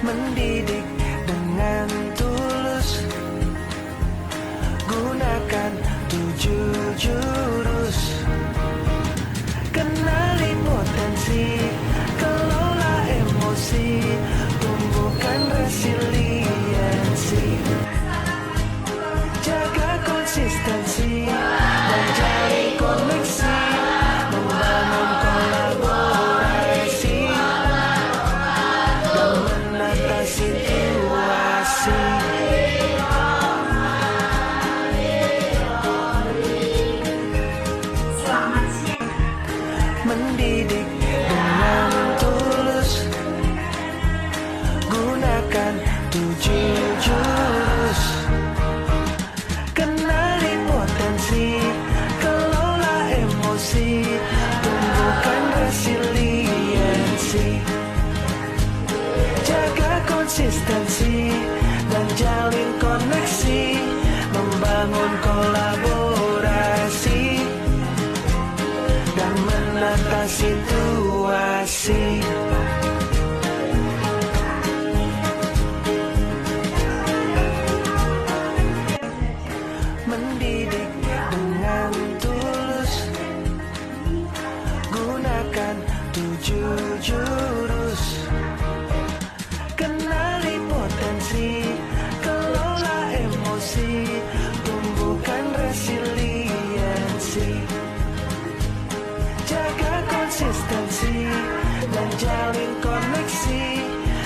mendidik dengan tulus. Gunakan 7 jurus. Kenali potensi, kelola emosi, tumbuhkan resiliensi. Jaga konsistensi dan jalin koneksi, membangun kolaborasi dan menata situasi. Mendidik dengan tulus. Gunakan 7 jurus. Kenali potensi, kelola emosi, tumbuhkan resiliensi. Jaga konsistensi dan jalin koneksi, membangun kolaborasi dan menata situasi. Mendidik dengan tulus. Gunakan 7 jurus. Kenali potensi, kelola emosi, tumbuhkan resiliensi. Jaga konsistensi dan jalin koneksi,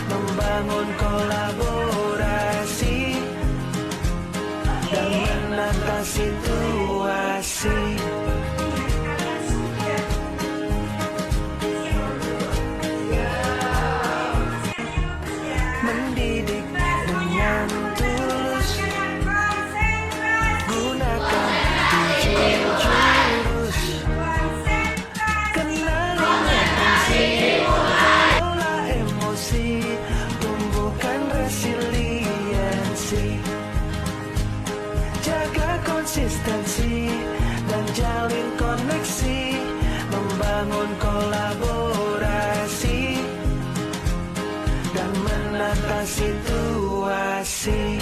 membangun kolaborasi dan menata situasi. Mendidik dengan tulus. Gunakan 7 jurus. Kenali potensi, kelola emosi, tumbuhkan resiliensi. Jaga konsistensi dan jalin koneksi, membangun kolaborasi dan menata situasi.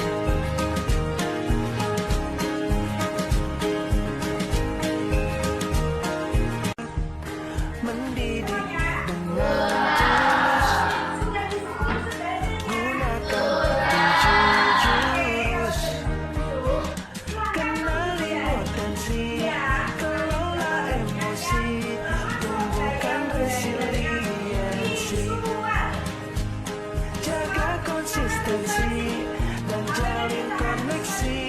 Mendidik dengan tulus. Gunakan 7 jurus. Kenali potensi, kelola emosi, tumbuhkan resiliensi. Jaga konsistensi dan jalin koneksi,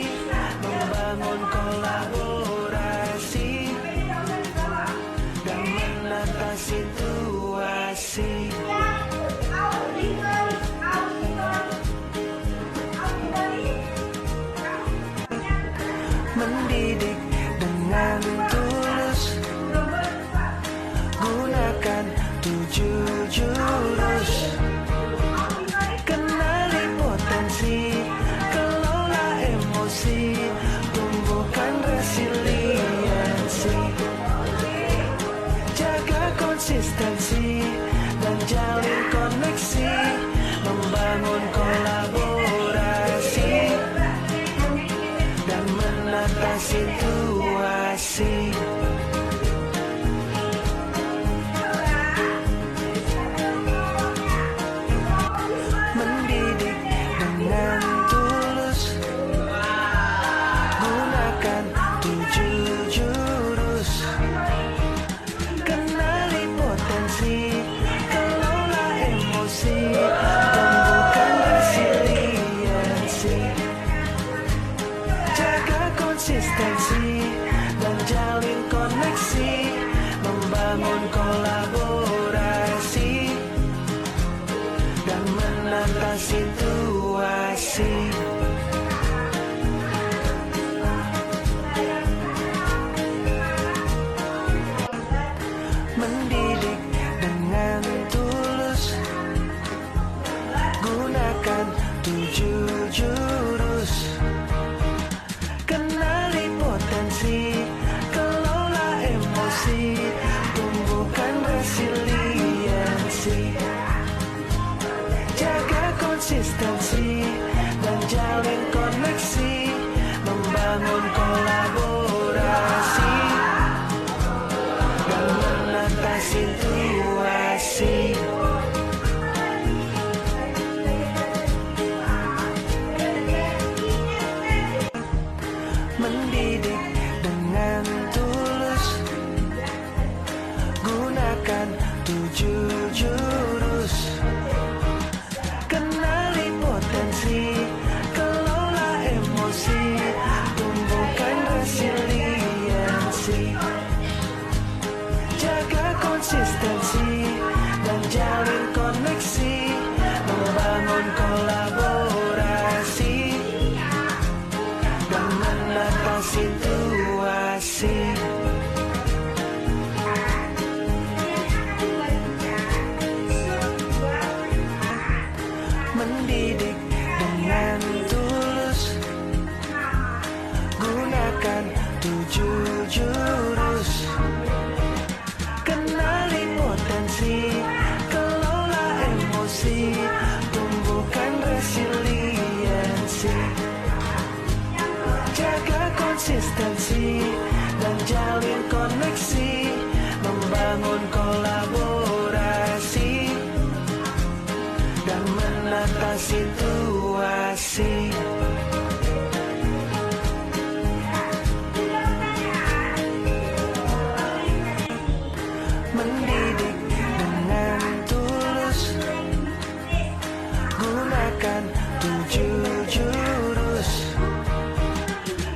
membangun kolaborasi dan menata situasi. Mendidik dengan tulus. Gunakan 7 jurus. Kenali potensi, kelola emosi, tumbuhkan resiliensi. Jaga konsistensi dan jalin koneksi, membangun kolaborasi dan menata situasi. Mendidik dengan tulus. Gunakan 7 jurus. Kenali potensi, kelola emosi, tumbuhkan resiliensi. Jaga konsistensi dan jalin koneksi, membangun kolaborasi dan menata situasi. Mendidik dengan tulus. Gunakan 7 jurus. Kenali potensi, kelola emosi, tumbuhkan resiliensi. Jaga konsistensi konsistensi dan jalin koneksi, membangun kolaborasi dan menata situasi. Mendidik dengan tulus, gunakan 7 jurus. Kenali potensi, kelola emosi, tumbuhkan resiliensi. Jaga konsistensi dan jalin koneksi, membangun kolaborasi dan menata situasi. Mendidik dengan tulus, gunakan 7 jurus. Kenali potensi, kelola emosi, tumbuhkan resiliensi. Jaga konsistensi dan jalin koneksi, membangun kolaborasi dan menata situasi. Mendidik dengan tulus, gunakan 7 jurus.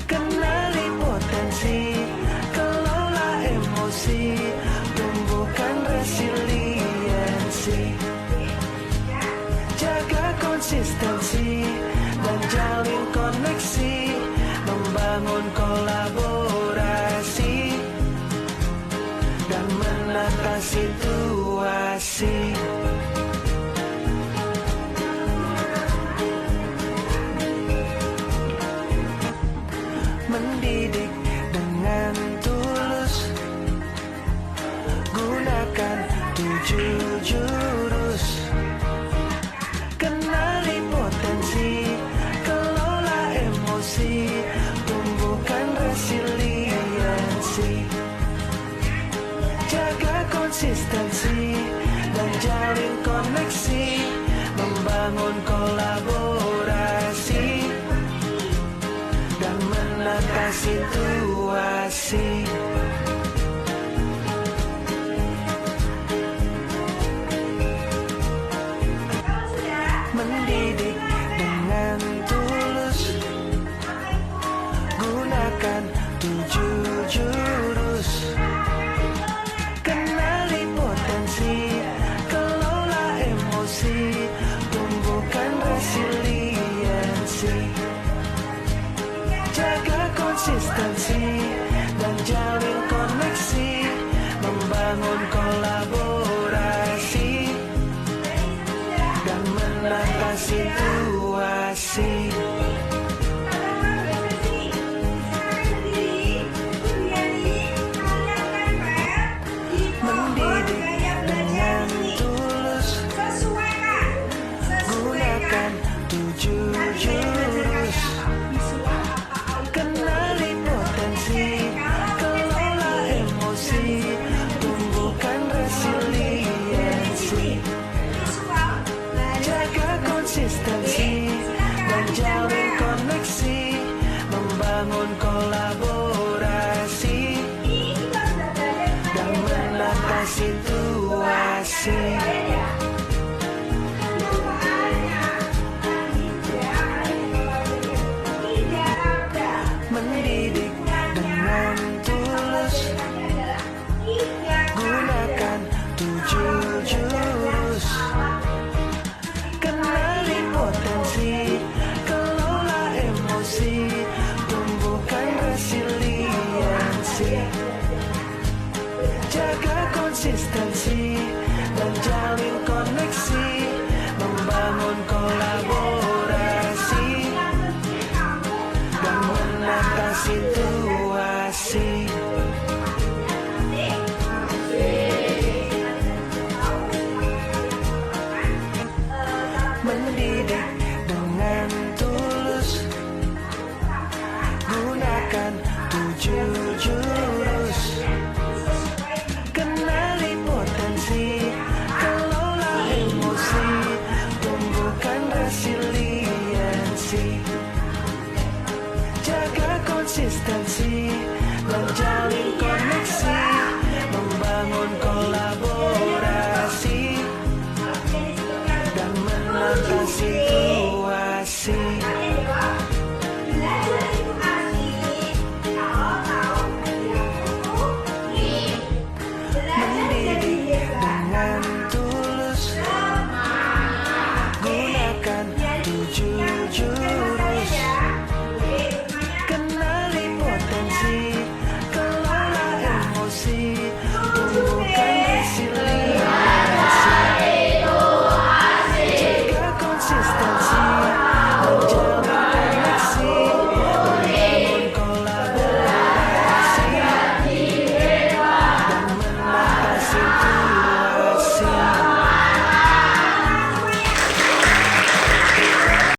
Kenali potensi, kelola emosi, tumbuhkan resiliensi. Jaga konsistensi dan jalin koneksi, membangun kolaborasi dan menata situasi. Mendidik dengan tulus, gunakan 7 jurus. Kenali potensi, kelola emosi, tumbuhkan resiliensi. Jaga konsistensi dan jalin koneksi, membangun kolaborasi dan menata situasi. Mendidik dengan tulus, gunakan 7 jurus. Kenali potensi, kelola emosi, tumbuhkan resiliensi. Jaga konsistensi dan jalin koneksi, membangun kolaborasi dan menata situasi. Mendidik dengan tulus, gunakan 7 jurus. Kenali potensi, kelola emosi, tumbuhkan resiliensi. Jaga konsistensi dan jalin koneksi, mendidik dengan tulus. Gunakan 7 jurus. Kenali potensi, kelola emosi, tumbuhkan resiliensi. Jaga konsistensi, menjalin koneksi, membangun kolaborasi, dan menangkan situasi. Mendidik dengan tulus. Gunakan